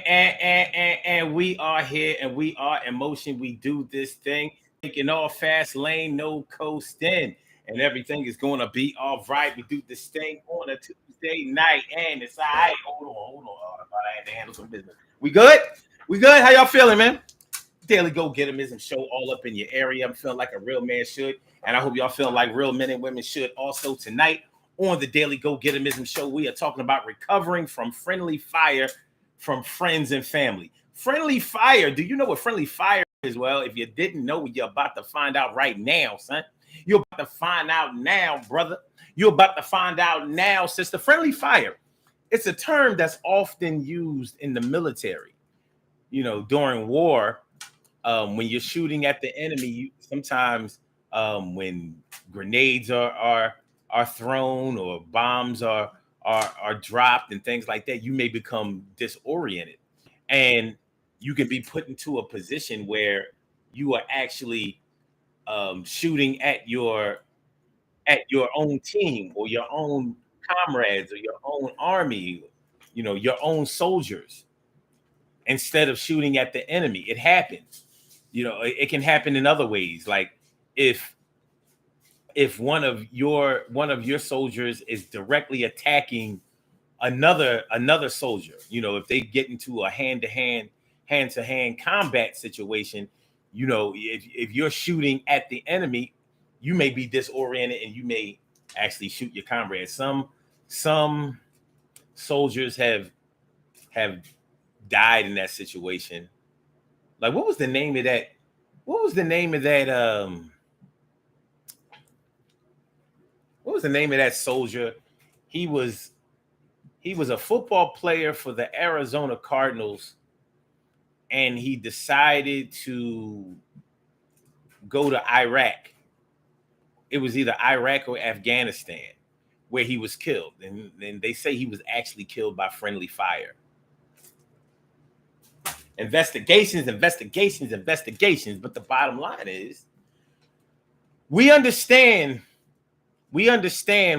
And we are here and we are in motion. We do this thing, taking off fast lane, no coasting, and everything is going to be all right. We do this thing on a Tuesday night, and it's all right. Hold on. I had to handle some business. We good? We good? How y'all feeling, man? Daily Go Getimism show all up in your area. I'm feeling like a real man should, and I hope y'all feeling like real men and women should also tonight on the Daily Go Getimism show. We are talking about recovering from friendly fire from friends and family. Friendly fire. Do you know what friendly fire is? Well, if you didn't know, you're about to find out right now, son. You're about to find out now, brother. You're about to find out now, sister. Friendly fire. It's a term that's often used in the military. You know, during war, when you're shooting at the enemy, sometimes when grenades are thrown or bombs are dropped and things like that, you may become disoriented, and you can be put into a position where you are actually shooting at your own team or your own comrades or your own army, you know, your own soldiers, instead of shooting at the enemy. It happens. You know, it can happen in other ways. Like if one of your soldiers is directly attacking another soldier, you know, if they get into a hand-to-hand combat situation, you know, if you're shooting at the enemy, you may be disoriented and you may actually shoot your comrade. Some soldiers have died in that situation. Like, what was the name of that? What was the name of that? What was the name of that soldier? He was a football player for the Arizona Cardinals, and he decided to go to Iraq. It was either Iraq or Afghanistan where he was killed, and they say he was actually killed by friendly fire. Investigations, but the bottom line is we understand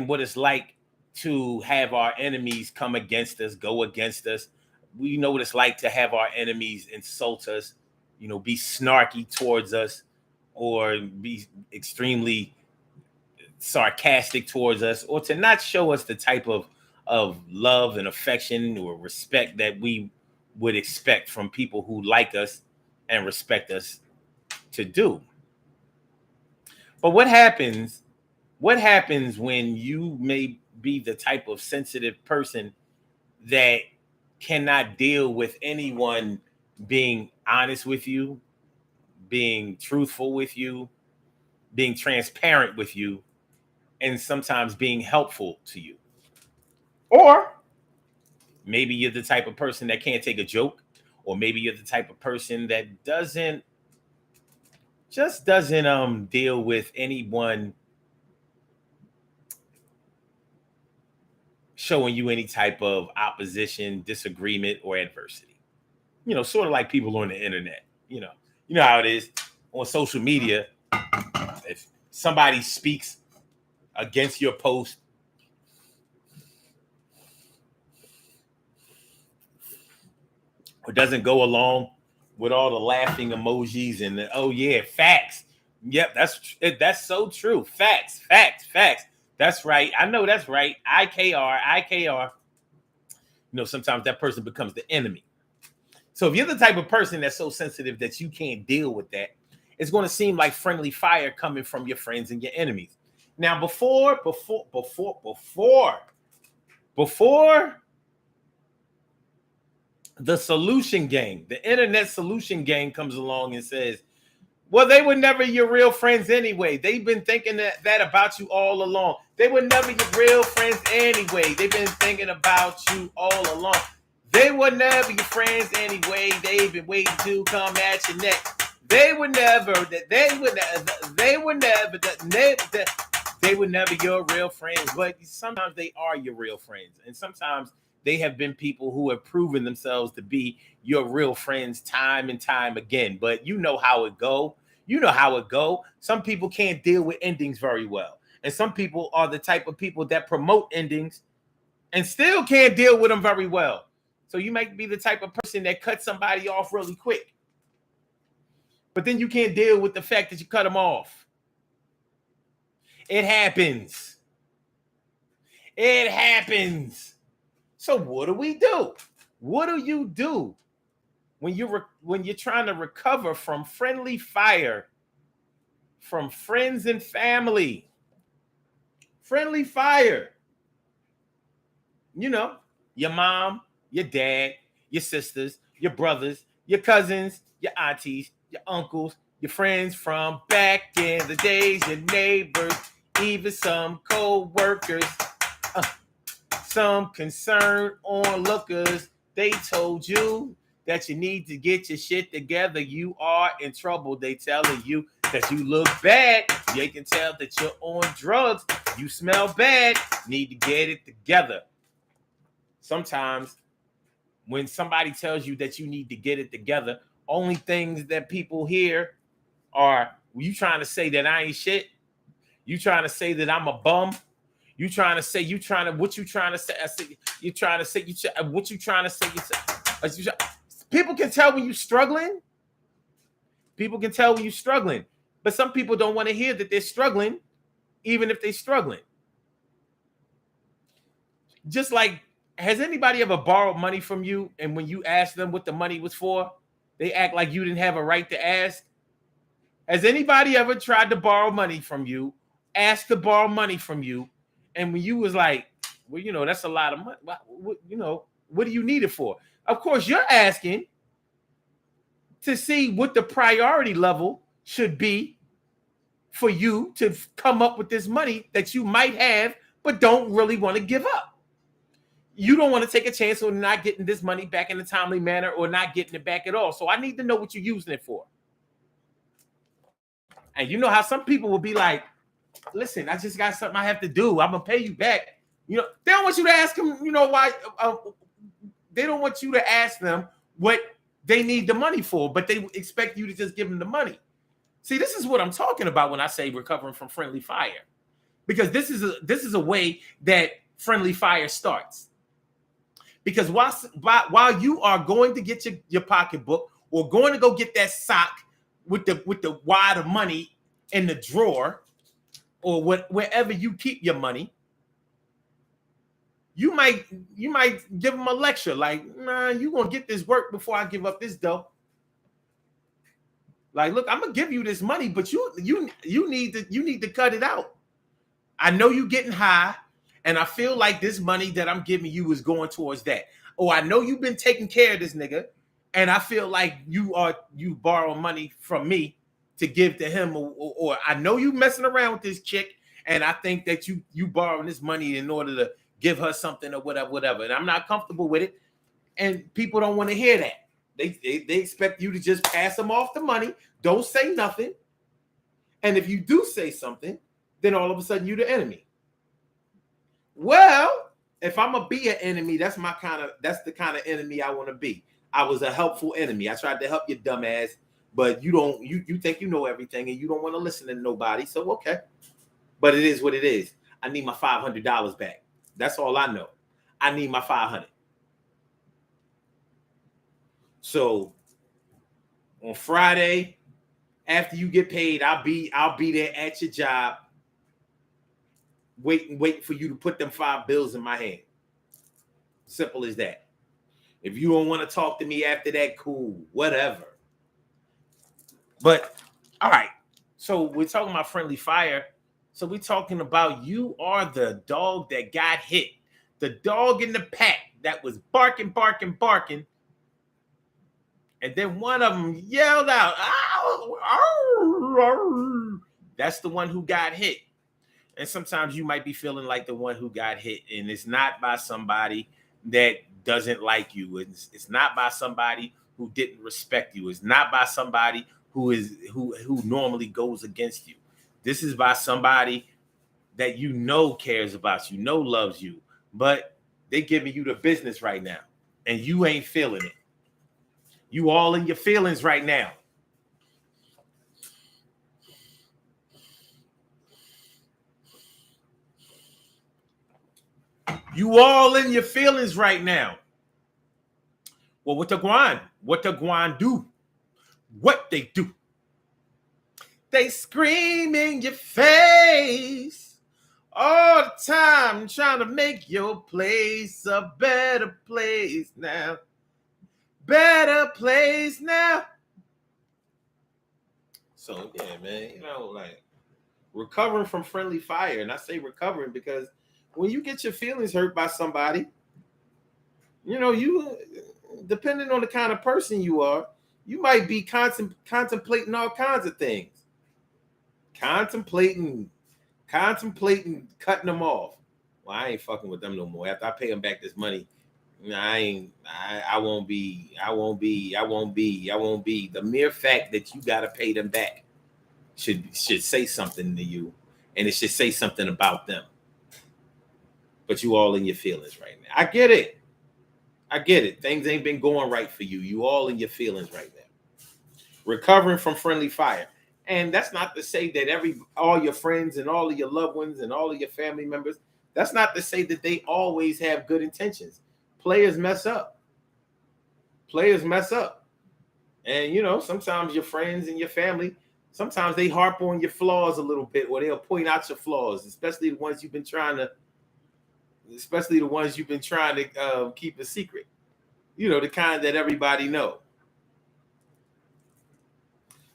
what it's like to have our enemies come against us, go against us. We know what it's like to have our enemies insult us, you know, be snarky towards us or be extremely sarcastic towards us, or to not show us the type of love and affection or respect that we would expect from people who like us and respect us to do. But what happens when you may be the type of sensitive person that cannot deal with anyone being honest with you, being truthful with you, being transparent with you, and sometimes being helpful to you? Or maybe you're the type of person that can't take a joke, or maybe you're the type of person that doesn't deal with anyone showing you any type of opposition, disagreement, or adversity. You know, sort of like people on the internet. You know how it is on social media. If somebody speaks against your post, or doesn't go along with all the laughing emojis and the, oh yeah, facts. Yep, that's so true. Facts. That's right. I know that's right. IKR. You know, sometimes that person becomes the enemy. So if you're the type of person that's so sensitive that you can't deal with that, it's going to seem like friendly fire coming from your friends and your enemies. Now, before the solution gang, the internet solution gang comes along and says, well, they were never your real friends anyway. They've been thinking that about you all along. They were never your real friends anyway. They've been thinking about you all along. They were never your friends anyway. They've been waiting to come at your neck. They were never your real friends. But sometimes they are your real friends, and sometimes they have been people who have proven themselves to be your real friends time and time again. But you know how it go. Some people can't deal with endings very well. And some people are the type of people that promote endings and still can't deal with them very well. So you might be the type of person that cuts somebody off really quick. But then you can't deal with the fact that you cut them off. It happens. It happens. So what do we do? What do you do when you're trying to recover from friendly fire from friends and family? Friendly fire. You know, your mom, your dad, your sisters, your brothers, your cousins, your aunties, your uncles, your friends from back in the days, your neighbors, even some co-workers, some concerned onlookers. They told you that you need to get your shit together. You are in trouble. They telling you that you look bad. They can tell that you're on drugs. You smell bad. Need to get it together. Sometimes when somebody tells you that you need to get it together, only things that people hear are, you trying to say that I ain't shit? You trying to say that I'm a bum? You trying to say, what you trying to say? I say, you trying to say, what you trying to say? People can tell when you're struggling. People can tell when you're struggling. But some people don't want to hear that they're struggling, even if they're struggling. Just like, has anybody ever borrowed money from you, and when you ask them what the money was for, they act like you didn't have a right to ask? Has anybody ever tried to borrow money from you, asked to borrow money from you, and when you was like, well, you know, that's a lot of money. What do you need it for? Of course, you're asking to see what the priority level should be for you to come up with this money that you might have, but don't really want to give up. You don't want to take a chance on not getting this money back in a timely manner or not getting it back at all. So I need to know what you're using it for. And you know how some people will be like, listen, I just got something I have to do. I'm going to pay you back. You know, they don't want you to ask them, you know, why. They don't want you to ask them what they need the money for, but they expect you to just give them the money. See, this is what I'm talking about when I say recovering from friendly fire. Because this is a way that friendly fire starts. Because while you are going to get your pocketbook or going to go get that sock with the wad of money in the drawer or wherever you keep your money, you might give them a lecture like, nah, you gonna get this work before I give up this dough. Like, look, I'm gonna give you this money, but you need to cut it out. I know you're getting high. And I feel like this money that I'm giving you is going towards that. Or I know you've been taking care of this nigga, and I feel like you borrow money from me to give to him. Or I know you messing around with this chick, and I think that you borrowing this money in order to give her something or whatever. And I'm not comfortable with it. And people don't want to hear that. They expect you to just pass them off the money. Don't say nothing. And if you do say something, then all of a sudden you're the enemy. Well, if I'm gonna be an enemy, that's the kind of enemy I want to be. I was a helpful enemy. I tried to help you, dumbass, but you think you know everything and you don't want to listen to nobody. So okay. But it is what it is. I need my $500 back. That's all I know. I need my $500. So on Friday, after you get paid, I'll be there at your job. Waiting for you to put them $5 bills in my hand. Simple as that. If you don't want to talk to me after that, cool, whatever. But all right. So we're talking about friendly fire. So we're talking about you are the dog that got hit. The dog in the pack that was barking. And then one of them yelled out, "Ow, ow, ow." That's the one who got hit. And sometimes you might be feeling like the one who got hit, and it's not by somebody that doesn't like you. It's not by somebody who didn't respect you. It's not by somebody who normally goes against you. This is by somebody that you know cares about you, know loves you, but they're giving you the business right now, and you ain't feeling it. You all in your feelings right now. You all in your feelings right now. Well, what the Guan? What the Guan do? What they do? They scream in your face all the time, trying to make your place a better place now. Better place now. So yeah, man, like recovering from friendly fire. And I say recovering because when you get your feelings hurt by somebody, you depending on the kind of person you are, you might be contemplating all kinds of things. Contemplating cutting them off. Well, I ain't fucking with them no more. After I pay them back this money, I won't be. The mere fact that you gotta pay them back should say something to you, and it should say something about them. But you all in your feelings right now. I get it. Things ain't been going right for you. You all in your feelings right now. Recovering from friendly fire. And that's not to say that all your friends and all of your loved ones and all of your family members, that's not to say that they always have good intentions. Players mess up. And sometimes your friends and your family, sometimes they harp on your flaws a little bit, or they'll point out your flaws, especially the ones you've been trying to keep a secret. The kind that everybody know.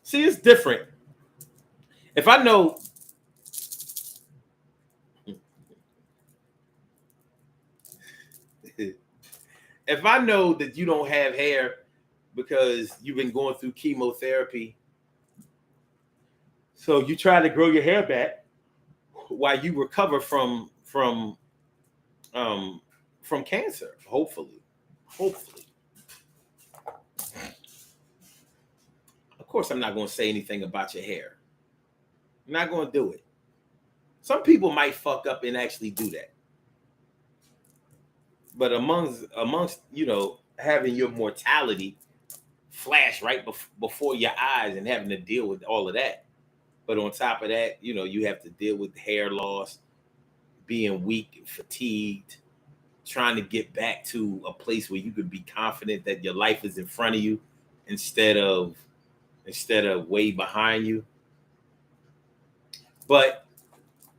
See, it's different. If I know that you don't have hair because you've been going through chemotherapy, so you try to grow your hair back while you recover from cancer, hopefully. Of course, I'm not going to say anything about your hair. I'm not going to do it. Some people might fuck up and actually do that. But amongst having your mortality flash right before your eyes and having to deal with all of that. But on top of that, you have to deal with hair loss, being weak and fatigued, trying to get back to a place where you could be confident that your life is in front of you instead of way behind you. But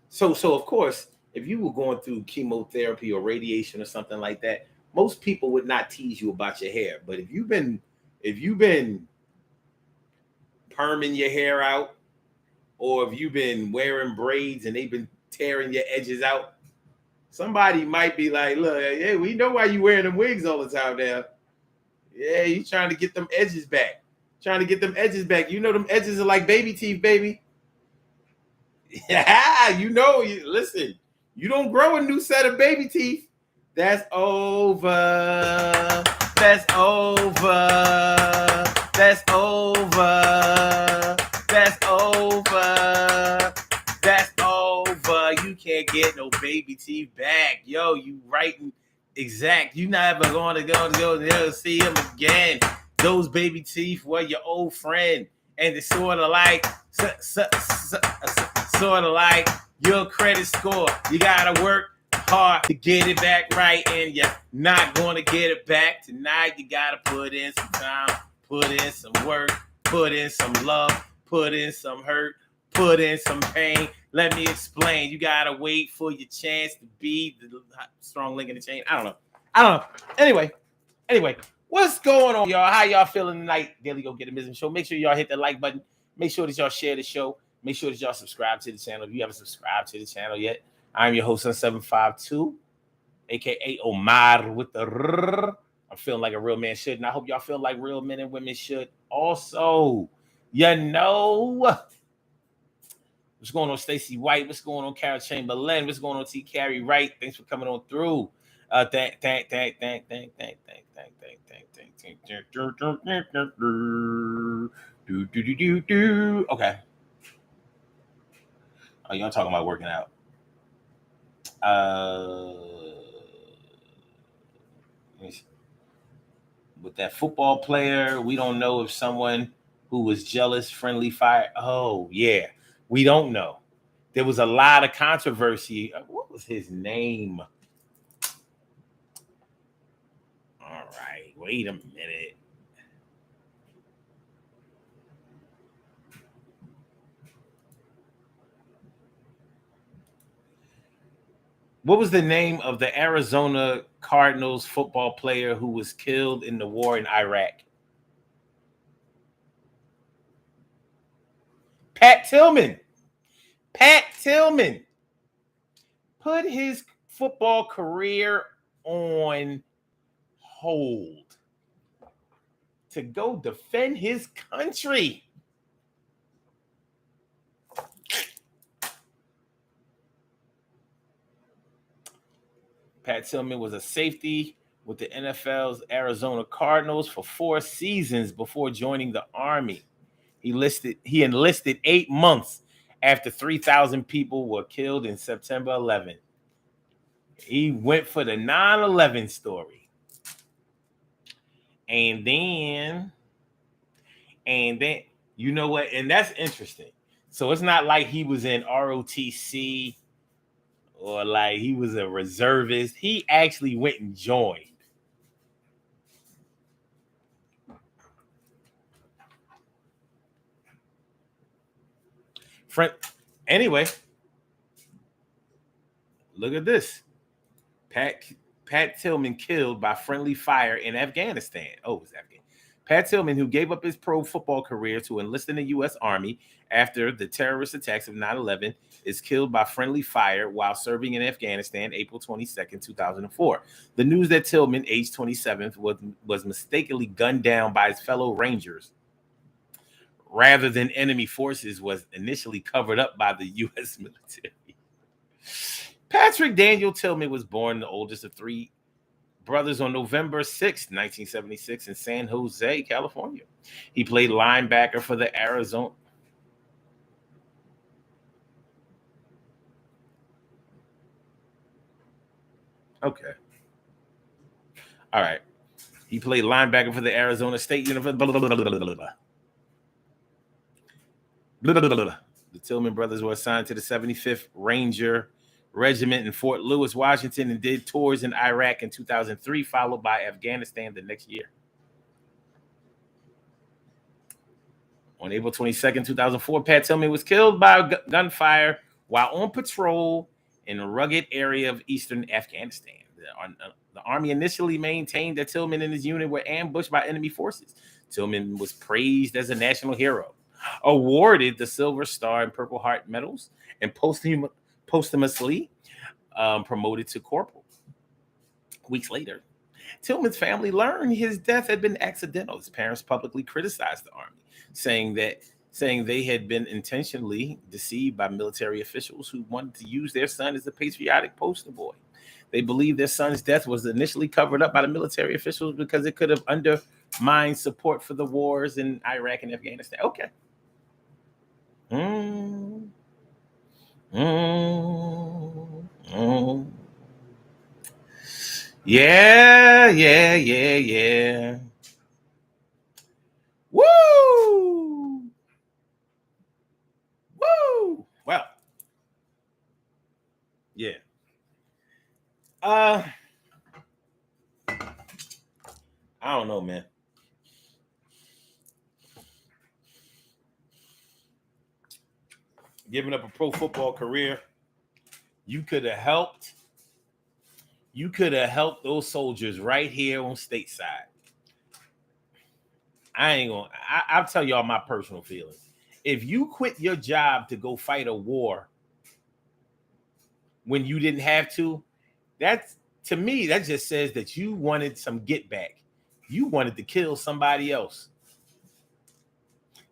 so of course, if you were going through chemotherapy or radiation or something like that, most people would not tease you about your hair. But if you've been perming your hair out, or if you've been wearing braids and they've been tearing your edges out, somebody might be like, look, hey, we know why you wearing them wigs all the time now. Yeah, you trying to get them edges back. You know them edges are like baby teeth, baby. Yeah, listen, you don't grow a new set of baby teeth. That's over. That's over. That's over. That's over. That's over. You can't get no baby teeth back. Yo, you writing exact. You never going to go there see them again. Those baby teeth were your old friend. And it's sort of like your credit score. You got to work hard to get it back right, and you're not going to get it back tonight. You got to put in some time, put in some work, put in some love, put in some hurt, put in some pain. Let me explain. You got to wait for your chance to be the strong link in the chain. I don't know. Anyway. What's going on, y'all? How y'all feeling tonight? Daily Go Get a Business Show. Make sure y'all hit the like button. Make sure that y'all share the show. Make sure that y'all subscribe to the channel. If you haven't subscribed to the channel yet, I'm your host, Sun752, a.k.a. Omar with the rrr. I'm feeling like a real man should, and I hope y'all feel like real men and women should also. What's going on, Stacey White? What's going on, Carol Chamberlain? What's going on, T. Carrie Wright? Thanks for coming on through. Thank. Okay. Oh, y'all talking about working out? With that football player, we don't know if someone who was jealous, friendly fire. Oh yeah, we don't know. There was a lot of controversy. What was his name? All right, wait a minute. What was the name of the Arizona Cardinals football player who was killed in the war in Iraq? Pat Tillman. Pat Tillman put his football career on hold to go defend his country. Pat Tillman was a safety with the NFL's Arizona Cardinals for 4 seasons before joining the Army. He enlisted 8 months after 3,000 people were killed in September 11. He went for the 9/11 story. And then, you know what? And that's interesting. So it's not like he was in ROTC or like he was a reservist. He actually went and joined. Anyway, look at this. Pat Tillman killed by friendly fire in Afghanistan. Oh, it was Afghanistan. Pat Tillman, who gave up his pro football career to enlist in the U.S. Army after the terrorist attacks of 9/11, is killed by friendly fire while serving in Afghanistan April 22nd, 2004. The news that Tillman, age 27, was mistakenly gunned down by his fellow Rangers rather than enemy forces was initially covered up by the U.S. military. Patrick Daniel Tillman was born the oldest of 3 brothers on November 6, 1976 in San Jose, California. He played linebacker for the Arizona. Okay. All right. He played linebacker for the Arizona State University. The Tillman brothers were assigned to the 75th Ranger Regiment in Fort Lewis, Washington, and did tours in Iraq in 2003, followed by Afghanistan the next year. On April 22nd, 2004, Pat Tillman was killed by gunfire while on patrol in a rugged area of eastern Afghanistan. The Army initially maintained that Tillman and his unit were ambushed by enemy forces. Tillman was praised as a national hero, awarded the Silver Star and Purple Heart medals, and posthumously promoted to corporal. Weeks later, Tillman's family learned his death had been accidental. His parents publicly criticized the Army, saying they had been intentionally deceived by military officials who wanted to use their son as a patriotic poster boy. They believed their son's death was initially covered up by the military officials because it could have undermined support for the wars in Iraq and Afghanistan. Okay. Yeah. Woo! Well, yeah. I don't know, man. Giving up a pro football career, you could have helped those soldiers right here on stateside. I'll tell y'all my personal feelings. If you quit your job to go fight a war when you didn't have to, that's, to me, that just says that you wanted some get back. You wanted to kill somebody else.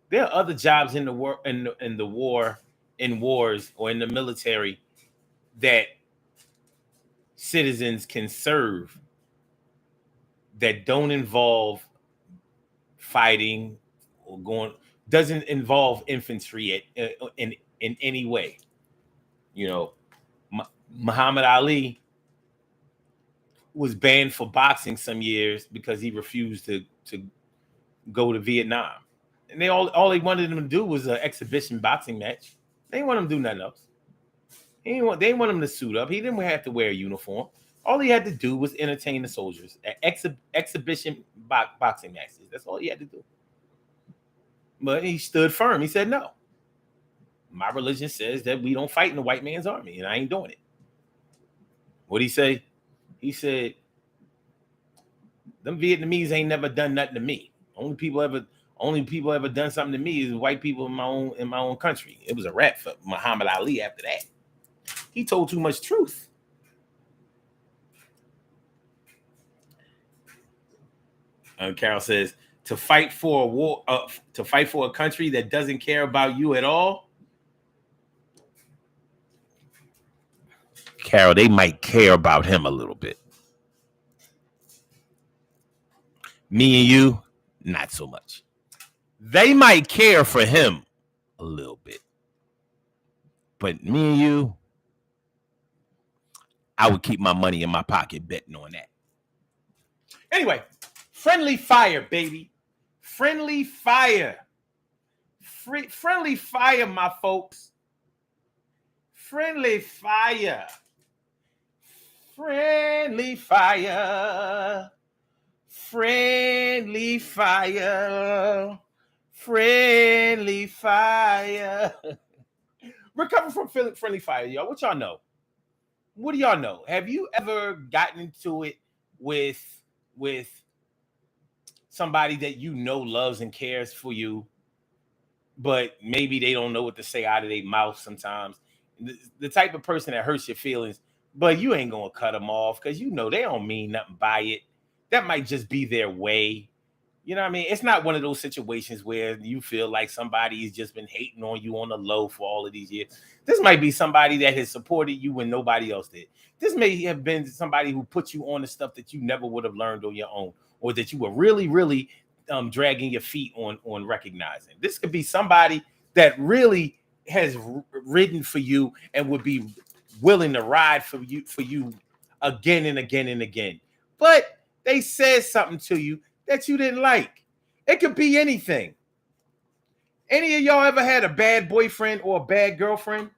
There are other jobs in the war, in wars or in the military that citizens can serve that don't involve fighting or doesn't involve infantry in any way. You know, Muhammad Ali was banned for boxing some years because he refused to go to Vietnam. And all they wanted him to do was an exhibition boxing match. They didn't want him to do nothing else. They didn't want him to suit up. He didn't have to wear a uniform. All he had to do was entertain the soldiers at exhibition boxing matches. That's all he had to do. But he stood firm. He said, no. My religion says that we don't fight in the white man's army, and I ain't doing it. What'd he say? He said, them Vietnamese ain't never done nothing to me. Only people ever done something to me is white people in my own country. It was a wrap for Muhammad Ali after that. He told too much truth. And Carol says, to fight for a war, to fight for a country that doesn't care about you at all. Carol, they might care about him a little bit. Me and you, not so much. They might care for him a little bit. But me and you, I would keep my money in my pocket betting on that. Anyway, friendly fire, baby. Friendly fire. Friendly fire, my folks. Friendly fire. Friendly fire. Friendly fire. Friendly fire. Recover from friendly fire, y'all. What y'all know? What do y'all know? Have you ever gotten into it with somebody that you know loves and cares for you, but maybe they don't know what to say out of their mouth sometimes? The type of person that hurts your feelings, but you ain't gonna cut them off because you know they don't mean nothing by it. That might just be their way. You know what I mean? It's not one of those situations where you feel like somebody has just been hating on you on the low for all of these years. This might be somebody that has supported you when nobody else did. This may have been somebody who put you on the stuff that you never would have learned on your own, or that you were really, really dragging your feet on recognizing. This could be somebody that really has ridden for you and would be willing to ride for you again and again and again. But they said something to you that you didn't like. It could be anything. Any of y'all ever had a bad boyfriend or a bad girlfriend?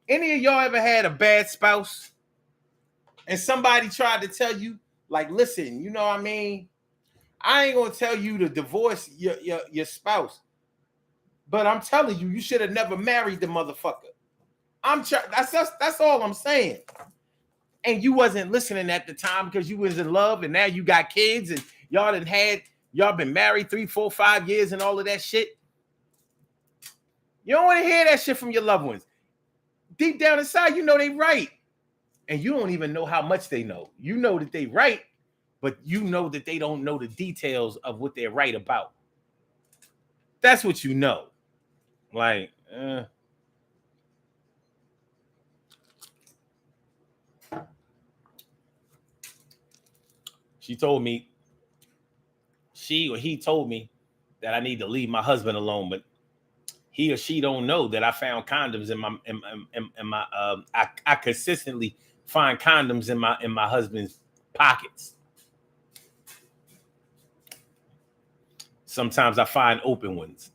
Any of y'all ever had a bad spouse? And somebody tried to tell you, like, listen, you know what I mean? I ain't gonna tell you to divorce your spouse, but I'm telling you, you should have never married the motherfucker. That's all I'm saying. And you wasn't listening at the time because you was in love, and now you got kids, and y'all been married 3, 4, 5 years and all of that shit. You don't want to hear that shit from your loved ones. Deep down inside, you know they right. And you don't even know how much they know. You know that they right, but you know that they don't know the details of what they're right about. That's what you know. Like, he told me that I need to leave my husband alone, but he or she don't know that I found condoms in my I consistently find condoms in my husband's pockets. Sometimes I find open ones.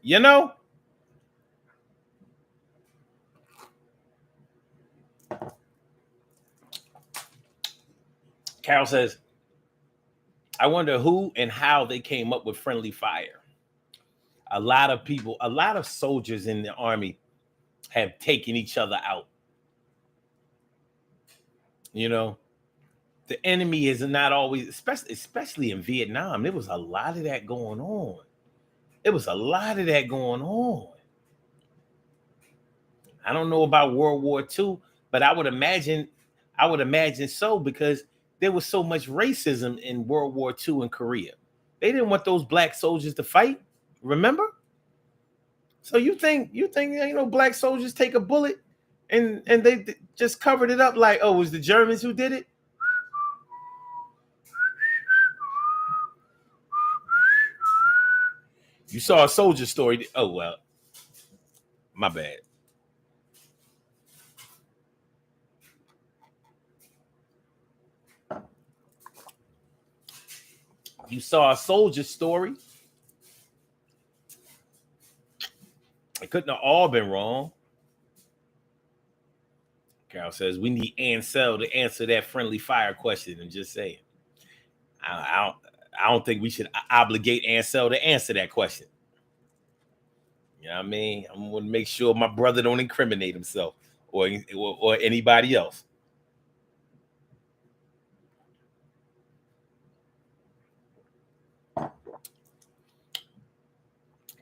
You know? Carol says, I wonder who and how they came up with friendly fire. A lot of soldiers in the army have taken each other out. You know, the enemy is not always, especially in Vietnam, there was a lot of that going on. I don't know about World War II, but I would imagine so, because there was so much racism in World War II in Korea. They didn't want those black soldiers to fight. Remember? So you think black soldiers take a bullet and they just covered it up like, oh, it was the Germans who did it? You saw a soldier story. Oh, well, my bad. You saw a soldier story. It couldn't have all been wrong. Carol says we need Ansel to answer that friendly fire question. I'm just saying. I don't think we should obligate Ansel to answer that question. You know what I mean? I'm going to make sure my brother don't incriminate himself or anybody else.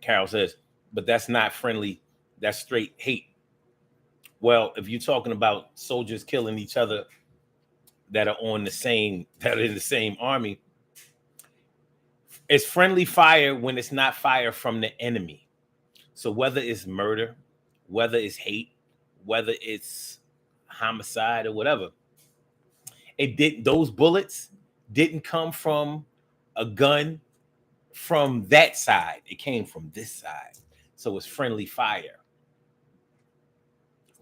Carol says, but that's not friendly. That's straight hate. Well, if you're talking about soldiers killing each other that are in the same army, it's friendly fire when it's not fire from the enemy. So whether it's murder, whether it's hate, whether it's homicide or whatever, those bullets didn't come from a gun from that side. It came from this side. So it's friendly fire.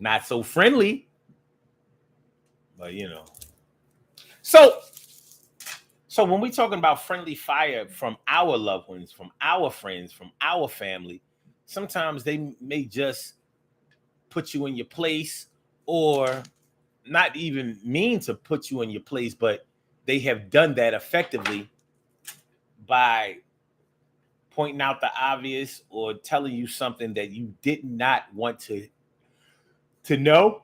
Not so friendly, but you know. So when we're talking about friendly fire from our loved ones, from our friends, from our family, sometimes they may just put you in your place, or not even mean to put you in your place, but they have done that effectively by pointing out the obvious or telling you something that you did not want to know,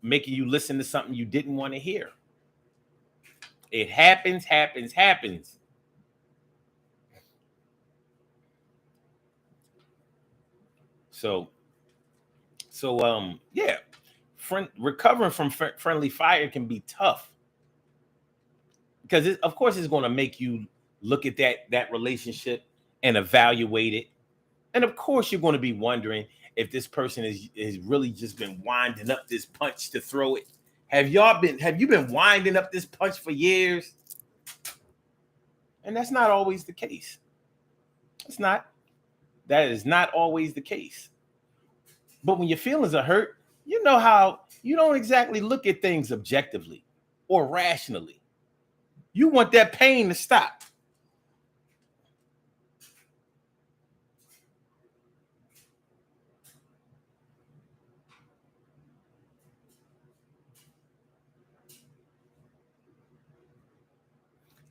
making you listen to something you didn't want to hear. It happens. So yeah, recovering from friendly fire can be tough because of course it's going to make you look at that relationship and evaluate it, and of course you're going to be wondering if this person is really just been winding up this punch to throw it. Have you been winding up this punch for years? And that's not always the case. That is not always the case. But when your feelings are hurt, you know how you don't exactly look at things objectively or rationally. You want that pain to stop.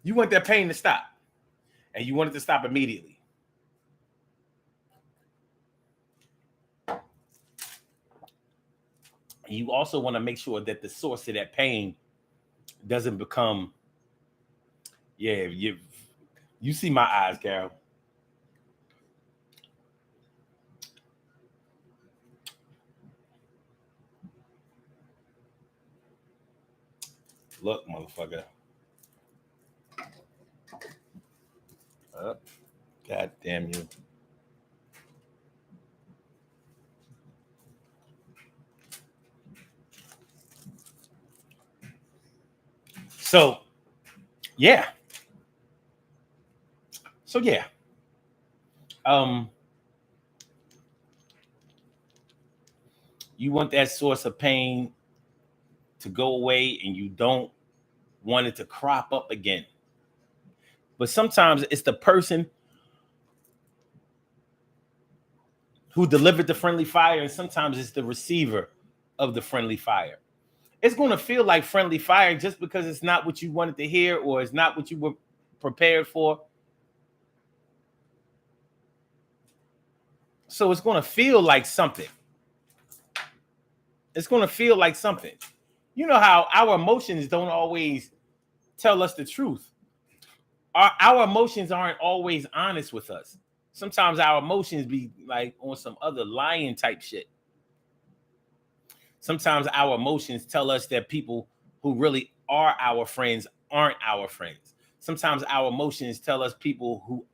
You want that pain to stop. And you want it to stop immediately. You also want to make sure that the source of that pain doesn't become, you see my eyes, Carol. Look, motherfucker. God damn you. So yeah. You want that source of pain to go away and you don't want it to crop up again. But sometimes it's the person who delivered the friendly fire, and sometimes it's the receiver of the friendly fire. It's going to feel like friendly fire just because it's not what you wanted to hear or it's not what you were prepared for. So it's going to feel like something. It's going to feel like something. You know how our emotions don't always tell us the truth. Our emotions aren't always honest with us. Sometimes our emotions be like on some other lying type shit. Sometimes our emotions tell us that people who really are our friends aren't our friends. Sometimes our emotions tell us people who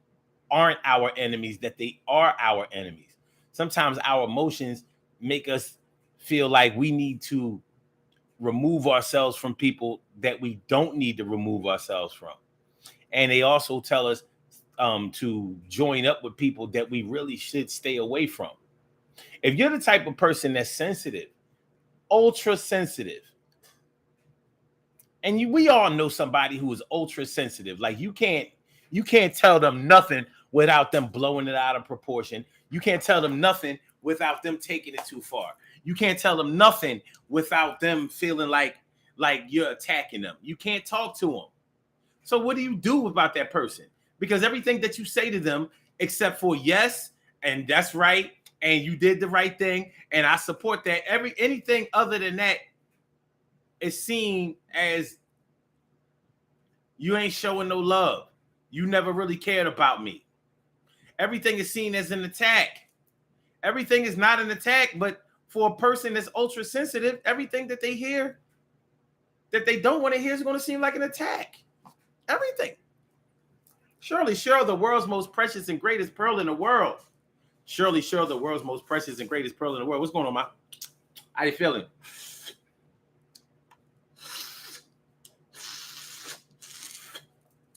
aren't our enemies that they are our enemies. Sometimes our emotions make us feel like we need to remove ourselves from people that we don't need to remove ourselves from. And they also tell us to join up with people that we really should stay away from. If you're the type of person that's sensitive, ultra sensitive, and we all know somebody who is ultra sensitive, like you can't tell them nothing without them blowing it out of proportion. You can't tell them nothing without them taking it too far. You can't tell them nothing without them feeling like you're attacking them. You can't talk to them. So what do you do about that person? Because everything that you say to them, except for yes, and that's right, and you did the right thing, and I support that. Anything other than that is seen as you ain't showing no love. You never really cared about me. Everything is seen as an attack. Everything is not an attack, but for a person that's ultra sensitive, everything that they hear that they don't want to hear is going to seem like an attack. Everything. Surely, Cheryl, the world's most precious and greatest pearl in the world. Surely, Cheryl, the world's most precious and greatest pearl in the world. What's going on, Ma? How you feeling?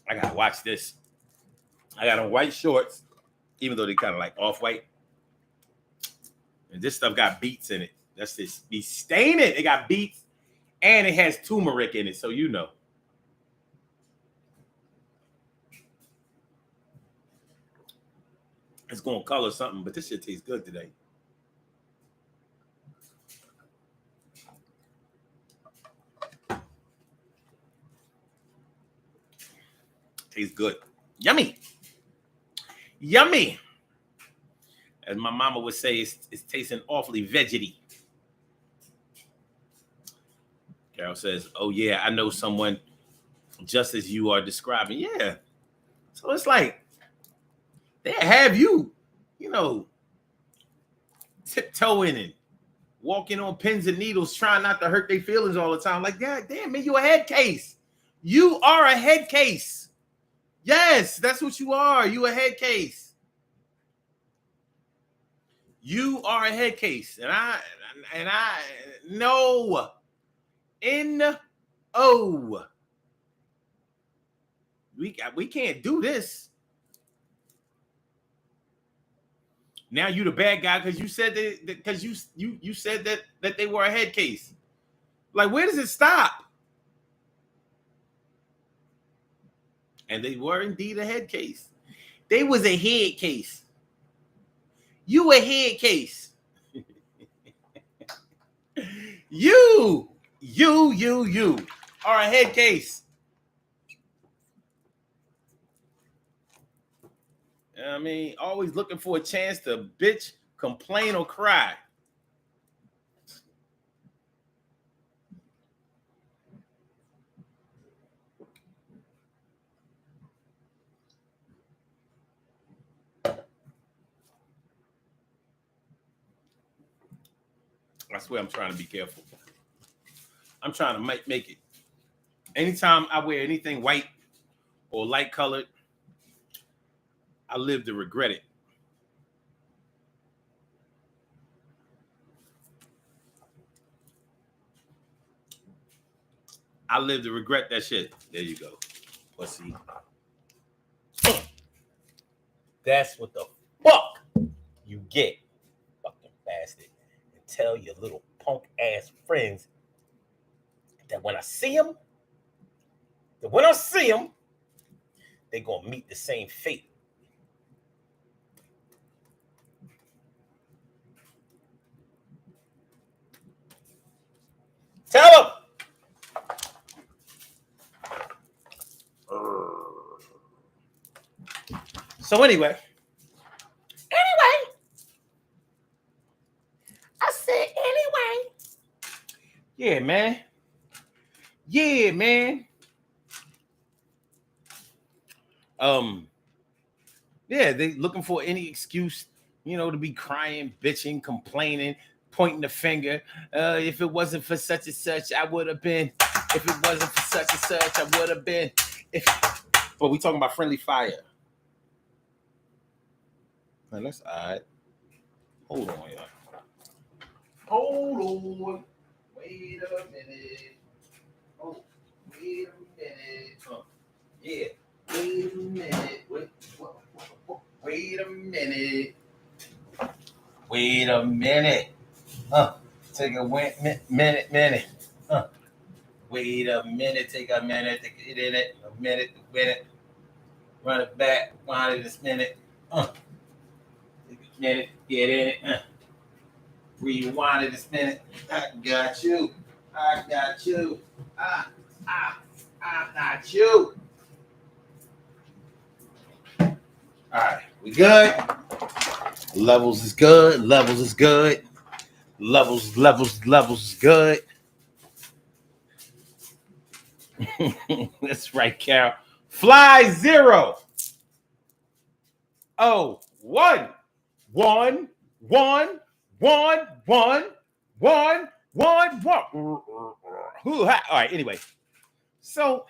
I gotta watch this. I got on white shorts, even though they kind of like off-white. And this stuff got beets in it. That's this. Be staining. It got beets, and it has turmeric in it, so you know. It's gonna color something, but this shit tastes good today. Tastes good. Yummy. Yummy. As my mama would say, it's tasting awfully vegety. Carol says, oh yeah, I know someone just as you are describing. Yeah. So it's like they have you, tiptoeing and walking on pins and needles, trying not to hurt their feelings all the time. Like, God damn, man, you a head case. You are a head case. Yes, that's what you are. You a head case. You are a head case. And I know. N-O. We can't do this. Now you the bad guy because you said that because you said that they were a head case. Like, where does it stop? And they were indeed a head case. They was a head case. You a head case. You are a head case. I mean, always looking for a chance to bitch, complain, or cry. I swear I'm trying to be careful. I'm trying to make it. Anytime I wear anything white or light colored, I live to regret it. I live to regret that shit. There you go. Let's see. That's what the fuck you get, fucking bastard. And tell your little punk ass friends that when I see them, they're gonna meet the same fate. Tell them. So anyway, I said anyway. Yeah, man. Yeah, they looking for any excuse, to be crying, bitching, complaining, pointing the finger. If it wasn't for such and such, I would have been. If it wasn't for such and such, I would have been. But we talking about friendly fire. Man, that's all right. Hold on, y'all. Hold on. Wait a minute. Oh, wait a minute. Yeah. Wait a minute. Wait a minute. Wait a minute. Take a minute. Wait a minute. Take a minute to get in it. A minute. Run it back. Wind it this minute. Take a minute. Get in it. Rewind it a minute. I got you. I got you. I got you. All right, we good. Levels is good. Levels is good. Levels is good. That's right, Carol. Fly 0. Oh, 1. 1, 1, 1, 1, 1, 1, 1. All right, anyway. So,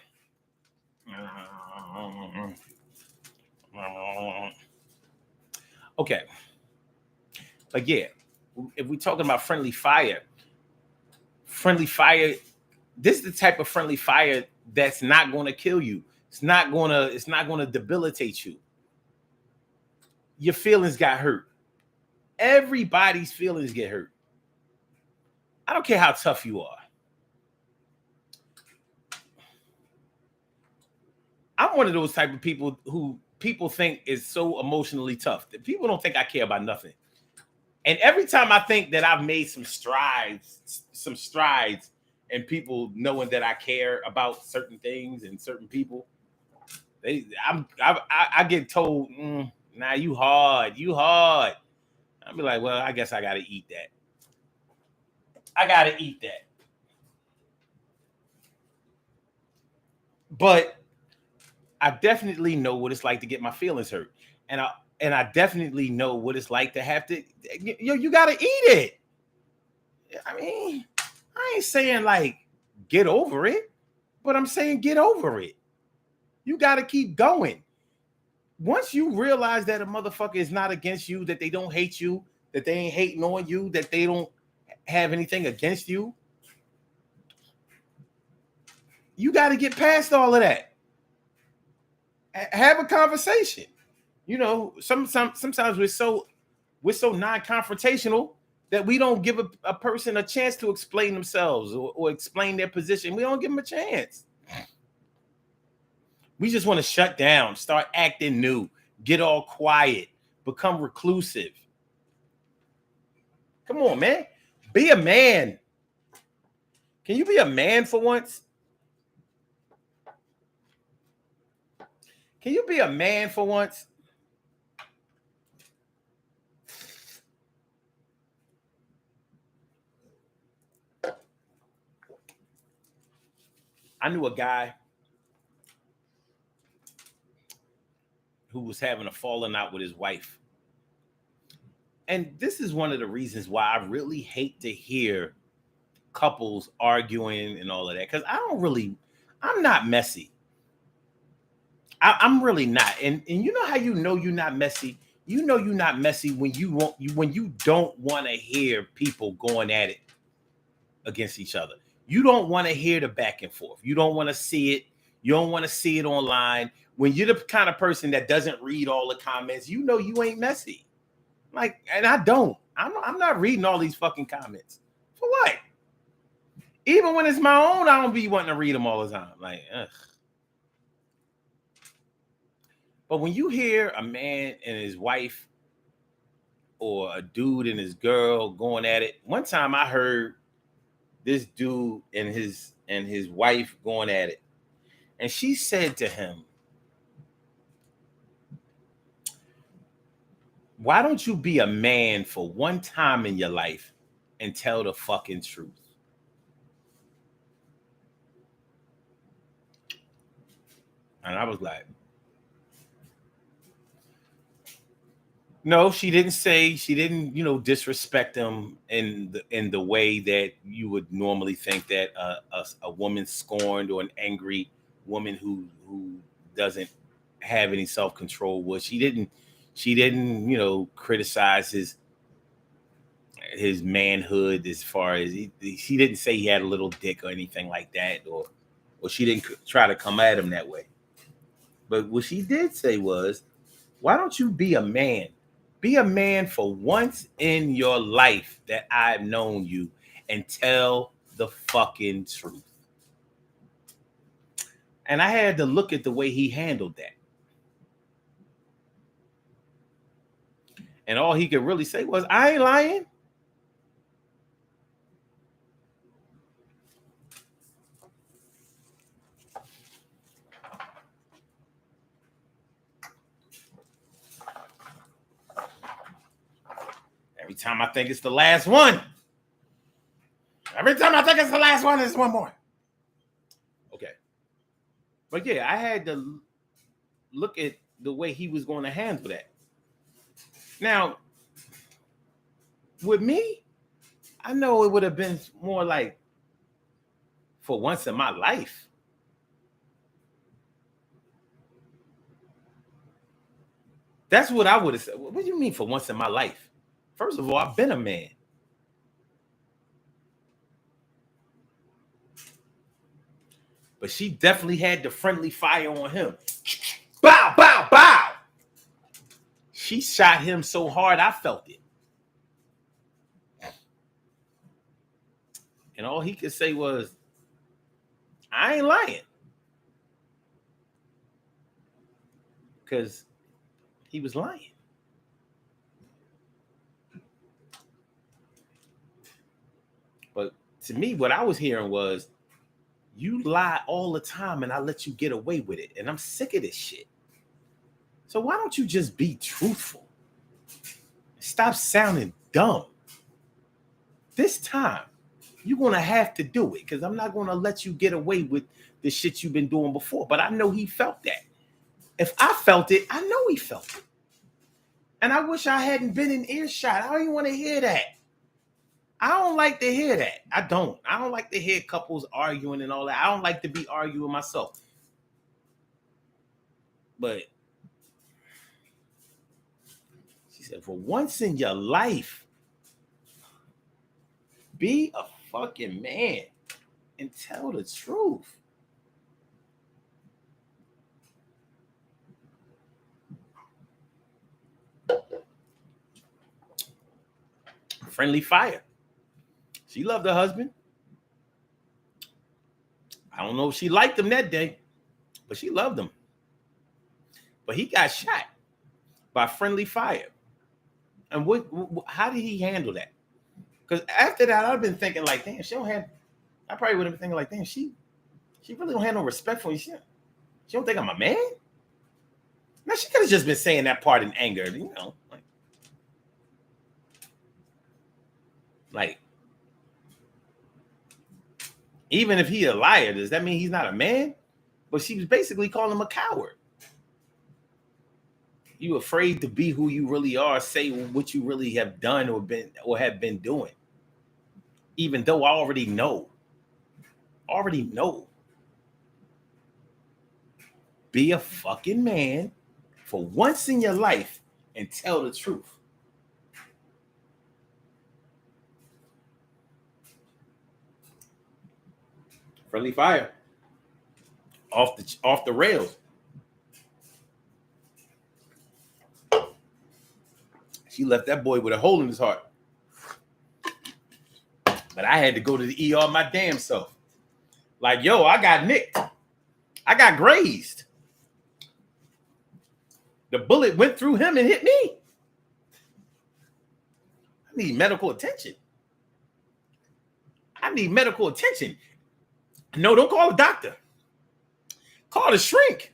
okay. But yeah, if we're talking about friendly fire, this is the type of friendly fire that's not going to kill you. It's not going to debilitate you. Your feelings got hurt. Everybody's feelings get hurt. I don't care how tough you are. I'm one of those type of people who people think is so emotionally tough that people don't think I care about nothing. And every time I think that I've made some strides and people knowing that I care about certain things and certain people, I get told, nah, you hard. I'll be like, well, I guess I got to eat that. But I definitely know what it's like to get my feelings hurt. And I definitely know what it's like to have to, you got to eat it. I mean, I ain't saying like get over it, but I'm saying get over it. You got to keep going. Once you realize that a motherfucker is not against you, that they don't hate you, that they ain't hating on you, that they don't have anything against you, you got to get past all of that. Have a conversation. You know, sometimes we're so non-confrontational that we don't give a person a chance to explain themselves or explain their position. We don't give them a chance. We just want to shut down, start acting new, get all quiet, become reclusive. Come on, man. Be a man. Can you be a man for once? Can you be a man for once? I knew a guy who was having a falling out with his wife. And this is one of the reasons why I really hate to hear couples arguing and all of that. Because I'm not messy. I'm really not. And you know how you know you're not messy? You know you're not messy when you don't want to hear people going at it against each other. You don't want to hear the back and forth. You don't want to see it. You don't want to see it online. When you're the kind of person that doesn't read all the comments, you know you ain't messy. Like, and I don't. I'm not reading all these fucking comments. For what? Even when it's my own, I don't be wanting to read them all the time. Like, ugh. But when you hear a man and his wife or a dude and his girl going at it, one time I heard this dude and his wife going at it, and she said to him, why don't you be a man for one time in your life and tell the fucking truth? And I was like, no, she didn't, disrespect him in the way that you would normally think that a woman scorned or an angry woman who doesn't have any self-control would. She didn't, criticize his manhood as far as she didn't say he had a little dick or anything like that, or she didn't try to come at him that way. But what she did say was, why don't you be a man? Be a man for once in your life that I've known you and tell the fucking truth. And I had to look at the way he handled that. And all he could really say was, I ain't lying. Every time I think it's the last one. Every time I think it's the last one, there's one more. Okay. But yeah, I had to look at the way he was going to handle that. Now, with me, I know it would have been more like, for once in my life. That's what I would have said. What do you mean for once in my life? First of all, I've been a man. But she definitely had the friendly fire on him. Bow, bow, bow. She shot him so hard, I felt it. And all he could say was, I ain't lying. Because he was lying. But to me, what I was hearing was, you lie all the time and I let you get away with it. And I'm sick of this shit. So why don't you just be truthful? Stop sounding dumb. This time, you're going to have to do it because I'm not going to let you get away with the shit you've been doing before. But I know he felt that. If I felt it, I know he felt it. And I wish I hadn't been in earshot. I don't even want to hear that. I don't like to hear that. I don't like to hear couples arguing and all that. I don't like to be arguing myself. But she said, for once in your life, be a fucking man and tell the truth. Friendly fire. She loved her husband. I don't know if she liked him that day, but she loved him. But he got shot by friendly fire. And how did he handle that? Because after that, I've been thinking like, damn, I probably would have been thinking like, damn, she really don't have no respect for me. She don't think I'm a man? Now, she could have just been saying that part in anger, you know. Like, even if he's a liar, does that mean he's not a man? But she was basically calling him a coward. You afraid to be who you really are, say what you really have done or have been doing. Even though I already know. Be a fucking man for once in your life and tell the truth. Friendly fire. Off the rails. She left that boy with a hole in his heart. But I had to go to the ER my damn self. Like, yo, I got nicked. I got grazed. The bullet went through him and hit me. I need medical attention. No, don't call a doctor. Call the shrink.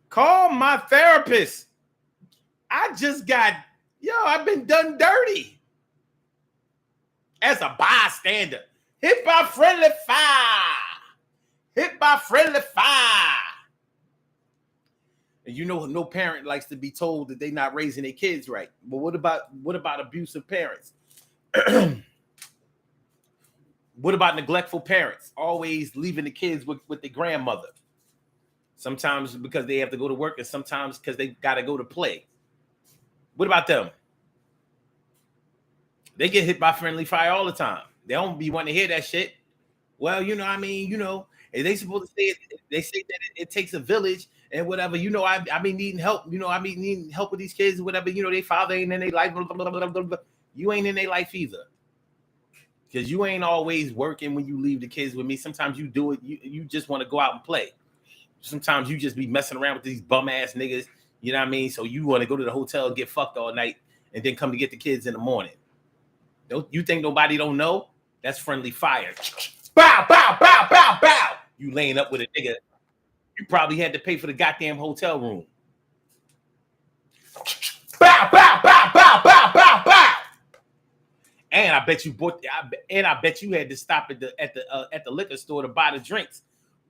Call my therapist. I've been done dirty. As a bystander. Hit by friendly fire. And you know, no parent likes to be told that they're not raising their kids right. But what about abusive parents? What about neglectful parents? Always leaving the kids with their grandmother. Sometimes because they have to go to work and sometimes because they got to go to play. What about them? They get hit by friendly fire all the time. They don't be wanting to hear that shit. Well, and they supposed to say it, they say that it takes a village and whatever. I be needing help. I be needing help with these kids, whatever. Their father ain't in their life. Blah, blah, blah, blah, blah. You ain't in their life either. Because you ain't always working when you leave the kids with me. Sometimes you do it. You just want to go out and play. Sometimes you just be messing around with these bum ass niggas. You know what I mean? So you want to go to the hotel and get fucked all night and then come to get the kids in the morning. You think nobody don't know? That's friendly fire. Bow, bow, bow, bow, bow. You laying up with a nigga. You probably had to pay for the goddamn hotel room. Bow, bow, bow, bow, bow, bow, bow. And I bet you bought. I bet you had to stop at the liquor store to buy the drinks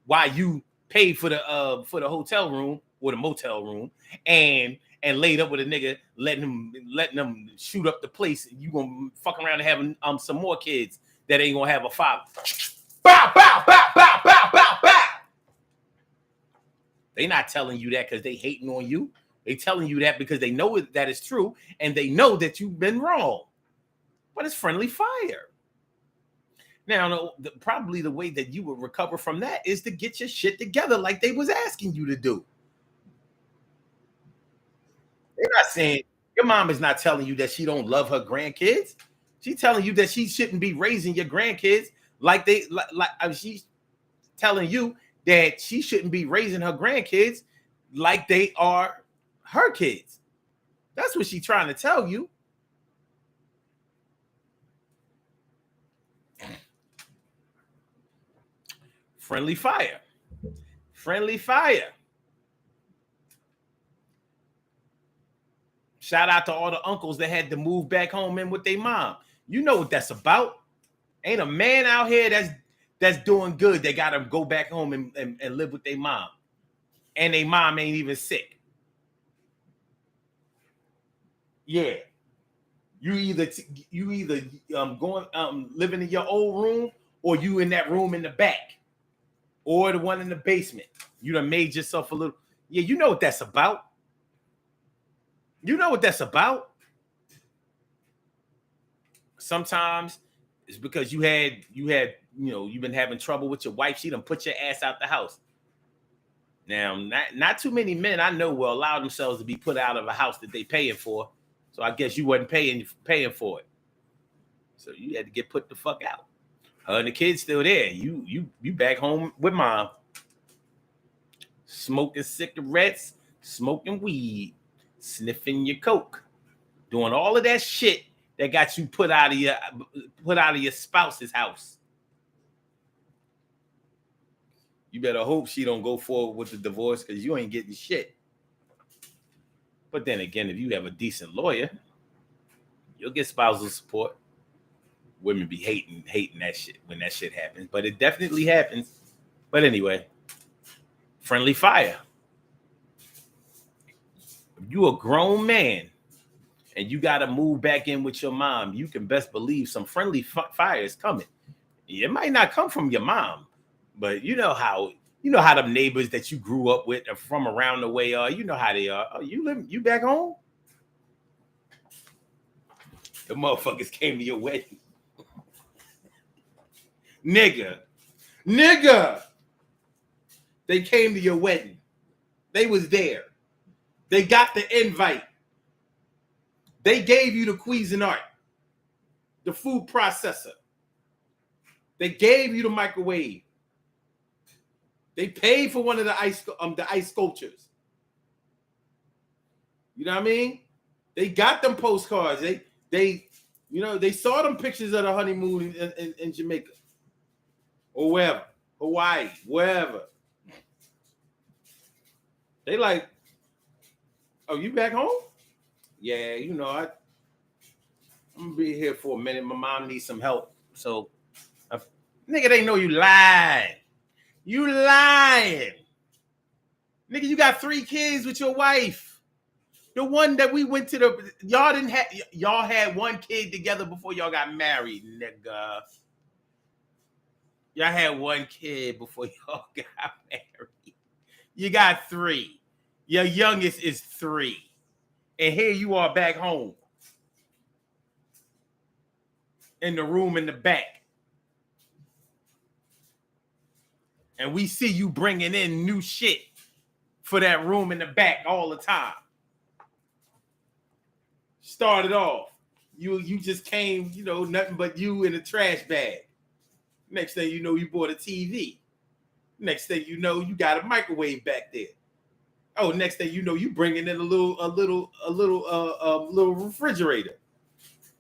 while you paid for the hotel room or the motel room and laid up with a nigga, letting them shoot up the place. You gonna fuck around and having some more kids that ain't gonna have a father. Bow, bow, bow, bow, bow, bow, bow. They not telling you that because they hating on you. They telling you that because they know that it's true and they know that you've been wrong. But it's friendly fire. Now, probably the way that you would recover from that is to get your shit together like they was asking you to do. They're not saying, your mom is not telling you that she don't love her grandkids. She's telling you that she shouldn't be raising your grandkids like she's telling you that she shouldn't be raising her grandkids like they are her kids. That's what she's trying to tell you. Friendly fire. Friendly fire. Shout out to all the uncles that had to move back home in with their mom. You know what that's about. Ain't a man out here that's doing good. They got to go back home and live with their mom. And their mom ain't even sick. Yeah. You either going living in your old room or you in that room in the back or the one in the basement. You done made yourself a little. Yeah, you know what that's about. You know what that's about. Sometimes it's because you've been having trouble with your wife. She done put your ass out the house. Now, not too many men I know will allow themselves to be put out of a house that they paying for. So I guess you wasn't paying for it. So you had to get put the fuck out. Her and the kids still there. You back home with mom. Smoking cigarettes, smoking weed, sniffing your coke, doing all of that shit that got you put out of your spouse's house. You better hope she don't go forward with the divorce because you ain't getting shit. But then again, if you have a decent lawyer, you'll get spousal support. Women be hating that shit when that shit happens, but it definitely happens. But anyway, friendly fire. If you a grown man and you got to move back in with your mom, you can best believe some friendly fire is coming. It might not come from your mom, but you know how them neighbors that you grew up with are from around the way are. You know how they are. Oh, you back home? The motherfuckers came to your wedding. Nigga. They came to your wedding. They was there. They got the invite. They gave you the Cuisinart, the food processor. They gave you the microwave. They paid for one of the ice sculptures. You know what I mean? They got them postcards. They saw them pictures of the honeymoon in Jamaica or wherever, Hawaii, wherever. They like, oh, you back home? Yeah, I'm gonna be here for a minute. My mom needs some help. So, nigga, they know you lying. You lying. Nigga, you got 3 kids with your wife. The one that we went to y'all had 1 kid together before y'all got married, nigga. Y'all had 1 kid before y'all got married. You got 3. Your youngest is 3. And here you are back home. In the room in the back. And we see you bringing in new shit for that room in the back all the time. Started off. You just came, nothing but you in a trash bag. Next thing you know, you bought a TV. Next thing you know, you got a microwave back there. Oh, next thing you know, you bringing in a little refrigerator.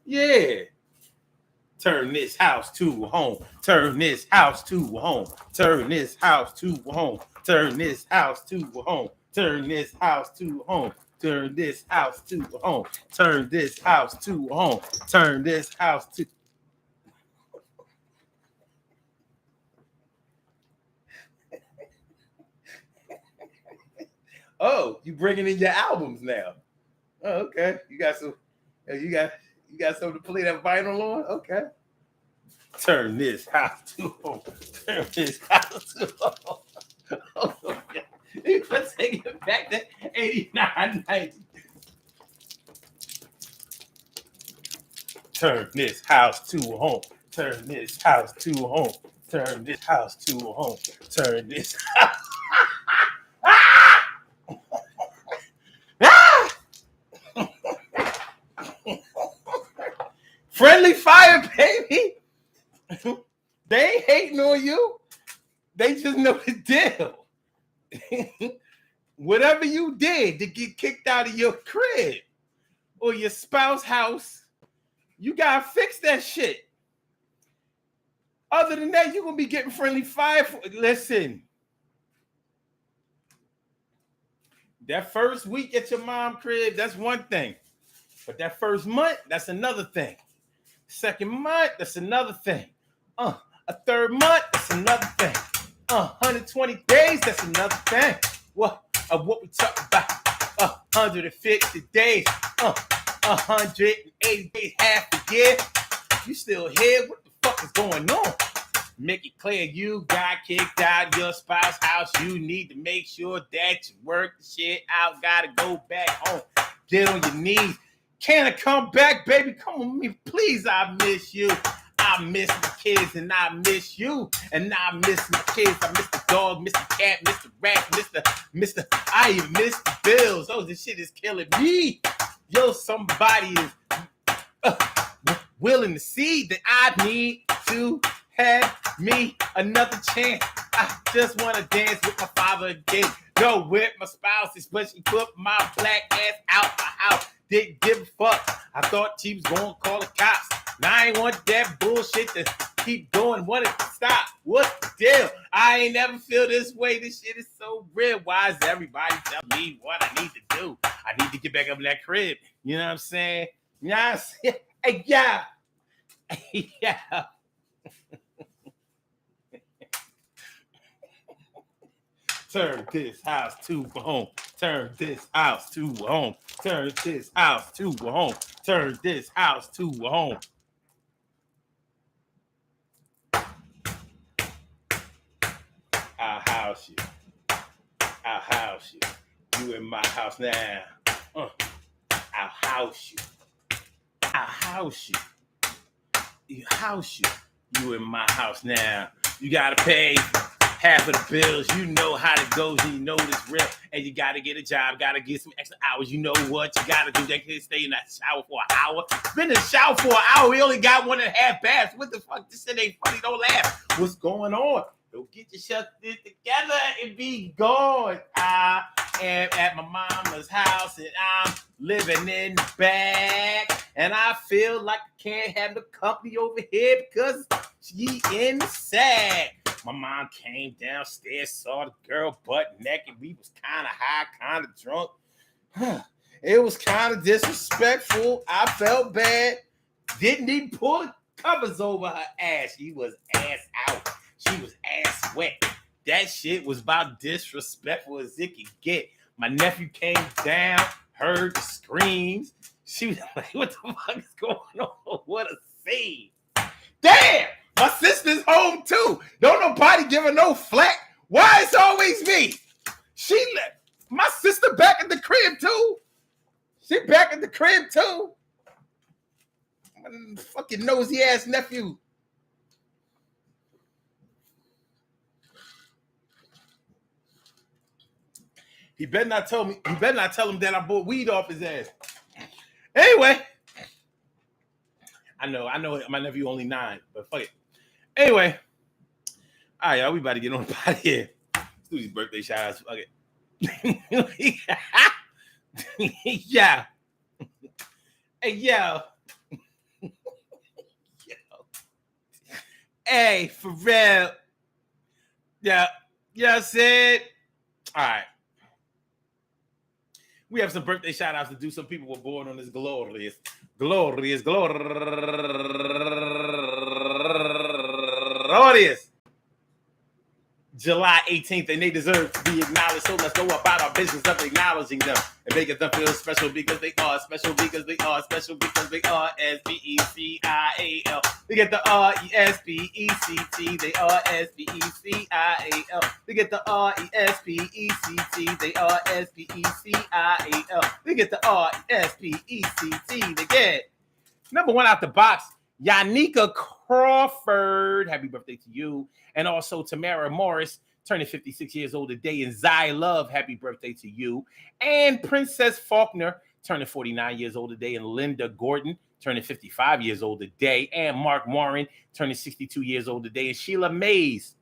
Yeah. Turn this house to a home. Turn this house to a home. Turn this house to a home. Turn this house to a home. Turn this house to a home. Turn this house to a home. Turn this house to a home. Turn this house to. Oh, you bringing in your albums now? Oh, okay. You got some. You got something to play that vinyl on? Okay. Turn this house to a home. Turn this house to a home. Oh, okay. Let's take it back to 89, 90. Turn this house to a home. Turn this house to a home. Turn this house to a home. Turn this house. Friendly fire, baby. They ain't hating on you. They just know the deal. Whatever you did to get kicked out of your crib or your spouse's house, you gotta fix that shit. Other than that, you're gonna be getting friendly fire. Listen, that first week at your mom's crib, that's one thing. But that first month, that's another thing. Second month, that's another thing. A third month, that's another thing. 120 days, that's another thing. What we talking about? 150 days. 180 days, half a year. You still here? What the fuck is going on? Make it clear you got kicked out of your spouse's house. You need to make sure that you work the shit out. Gotta go back home. Get on your knees. Can I come back, baby? Come on me, please. I miss you. I miss the kids and I miss you. And I miss my kids. I miss the dog, miss the cat, miss the rat, Mr. I even miss the bills. Oh, this shit is killing me. Yo, somebody is willing to see that I need to have me another chance. I just want to dance with my father again. Go with my spouses, but she put my black ass out the house. Didn't give a fuck. I thought she was going to call the cops. Now I ain't want that bullshit to keep going. Wanted to stop. What's the deal? I ain't never feel this way. This shit is so real. Why is everybody telling me what I need to do? I need to get back up in that crib. You know what I'm saying? You know what I'm saying? Hey, yeah. Yeah. Turn this house to a home. Turn this house to a home. Turn this house to a home. Turn this house to a home. I'll house you. I'll house you. You in my house now. I'll house you. I'll house you. You house you. You in my house now. You gotta pay half of the bills. You know how it goes. You know it's real. And you gotta get a job. Gotta get some extra hours. You know what you gotta do. They can't stay in that shower for an hour. Been in the shower for an hour. We only got 1.5 baths. What the fuck? This shit ain't funny. Don't laugh. What's going on? Don't get your shit together and be gone. I am at my mama's house and I'm living in the back. And I feel like I can't have the company over here because she in the sack. My mom came downstairs, saw the girl butt naked. We was kind of high, kind of drunk. It was kind of disrespectful. I felt bad. Didn't even pull the covers over her ass. She was ass out. She was ass wet. That shit was about disrespectful as it could get. My nephew came down, heard the screams. She was like, what the fuck is going on? What a scene. Damn! My sister's home too. Don't nobody give her no flack. Why it's always me? She left. My sister back at the crib too. She back at the crib too. My fucking nosy ass nephew. He better not tell me. He better not tell him that I bought weed off his ass. Anyway, I know. My nephew only 9, but fuck it. Anyway, all right, y'all. We about to get on the pot here. Let's do these birthday shout outs. Fuck it. Yeah. Hey, yo. Hey, for real. Yeah. You know what I said? All right. We have some birthday shout outs to do. Some people were born on this glorious July 18th, and they deserve to be acknowledged. So let's go about our business of acknowledging them and making them feel special because they are special because they are special because they are SPECIAL. They get the RESPECT. They are SPECIAL. They get the RESPECT. They are SPECIAL. They get the RESPECT. They get number one out the box, Yanika Crawford. Happy birthday to you. And also Tamara Morris, turning 56 years old today. And Zai Love, happy birthday to you. And Princess Faulkner, turning 49 years old today. And Linda Gordon, turning 55 years old today. And Mark Warren, turning 62 years old today. And Sheila Mays,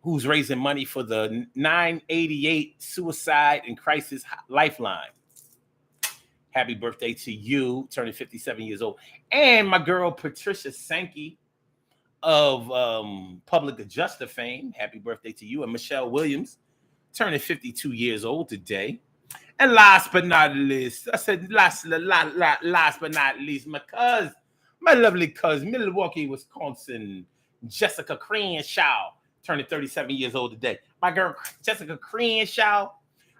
who's raising money for the 988 Suicide and Crisis Lifeline. Happy birthday to you, turning 57 years old. And my girl, Patricia Sankey of Public Adjuster fame. Happy birthday to you. And Michelle Williams, turning 52 years old today. And last but not least, I said last but not least, my lovely cousin, Milwaukee, Wisconsin, Jessica Crenshaw, turning 37 years old today. My girl, Jessica Crenshaw,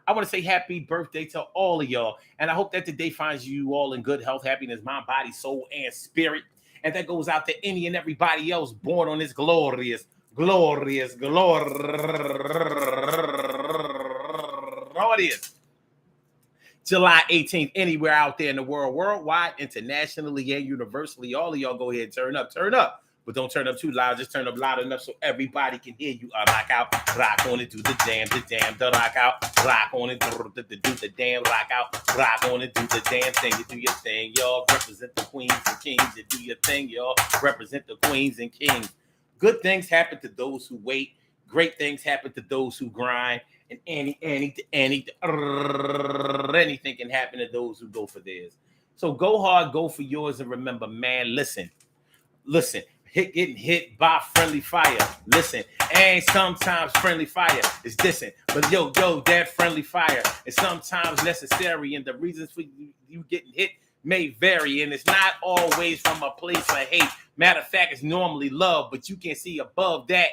I want to say happy birthday to all of y'all. And I hope that today finds you all in good health, happiness, mind, body, soul, and spirit. And that goes out to any and everybody else born on this glorious July 18th, anywhere out there in the world, worldwide, internationally, and universally. All of y'all go ahead and turn up. But don't turn up too loud. Just turn up loud enough so everybody can hear you. Rock out, rock on it, do the damn, the rock out, rock on it, do the damn, rock out, rock on it, do the damn thing. You do your thing, y'all. Represent the queens and kings. You do your thing, y'all. Represent the queens and kings. Good things happen to those who wait. Great things happen to those who grind. And anything can happen to those who go for theirs. So go hard, go for yours, and remember, man, listen. Getting hit by friendly fire. Listen, and sometimes friendly fire is distant. But yo, that friendly fire is sometimes necessary. And the reasons for you getting hit may vary. And it's not always from a place of hate. Matter of fact, it's normally love. But you can see above that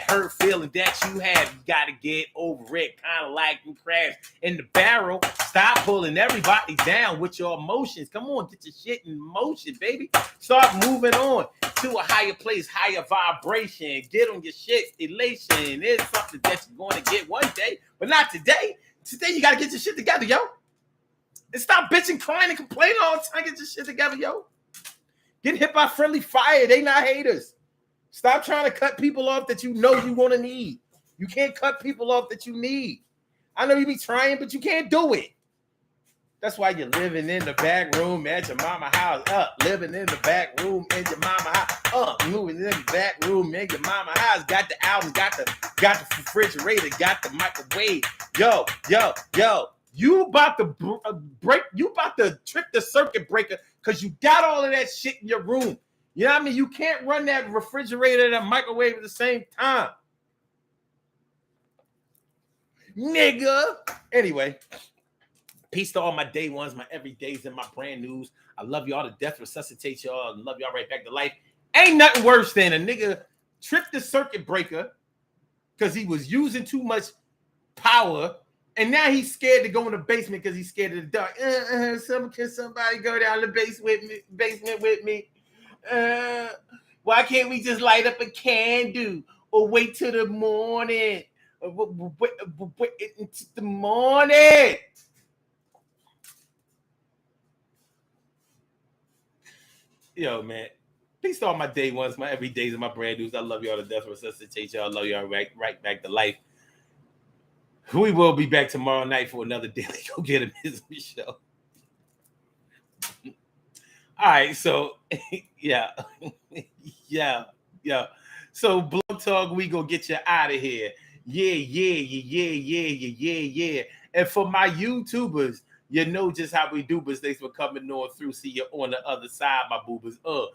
hurt feeling that you have, you got to get over it. Kind of like you crash in the barrel. Stop pulling everybody down with your emotions. Come on, get your shit in motion, baby. Start moving on to a higher place, higher vibration. Get on your shit. Elation is something that you're going to get one day, but not today. Today, you got to get your shit together, yo. And stop bitching, crying, and complaining all the time. Get your shit together, yo. Get hit by friendly fire. They not haters. Stop trying to cut people off that you know you want to need. You can't cut people off that you need. I know you be trying, but you can't do it. That's why you're living in the back room at your mama house. Living in the back room in your mama house. Moving in the back room in your mama house. Got the album, got the refrigerator, got the microwave. Yo. You about to break. You about to trip the circuit breaker because you got all of that shit in your room. You know what I mean? You can't run that refrigerator and that microwave at the same time. Nigga. Anyway, peace to all my day ones, my everydays, and my brand news. I love y'all to death, resuscitate y'all, and love y'all right back to life. Ain't nothing worse than a nigga tripped the circuit breaker because he was using too much power, and now he's scared to go in the basement because he's scared of the dark. Can somebody go down the basement with me? Why can't we just light up a candle or wait till the morning? Wait until the morning. Yo, man. Peace to all my day ones, my everydays, and my brand news. I love y'all to death, resuscitate y'all. I love y'all right back to life. We will be back tomorrow night for another Daily Go Get 'Em Misery show. All right, so yeah. So Blog Talk, we gonna get you out of here. Yeah. And for my YouTubers, you know just how we do, but thanks for coming on through. See you on the other side, my boobers. On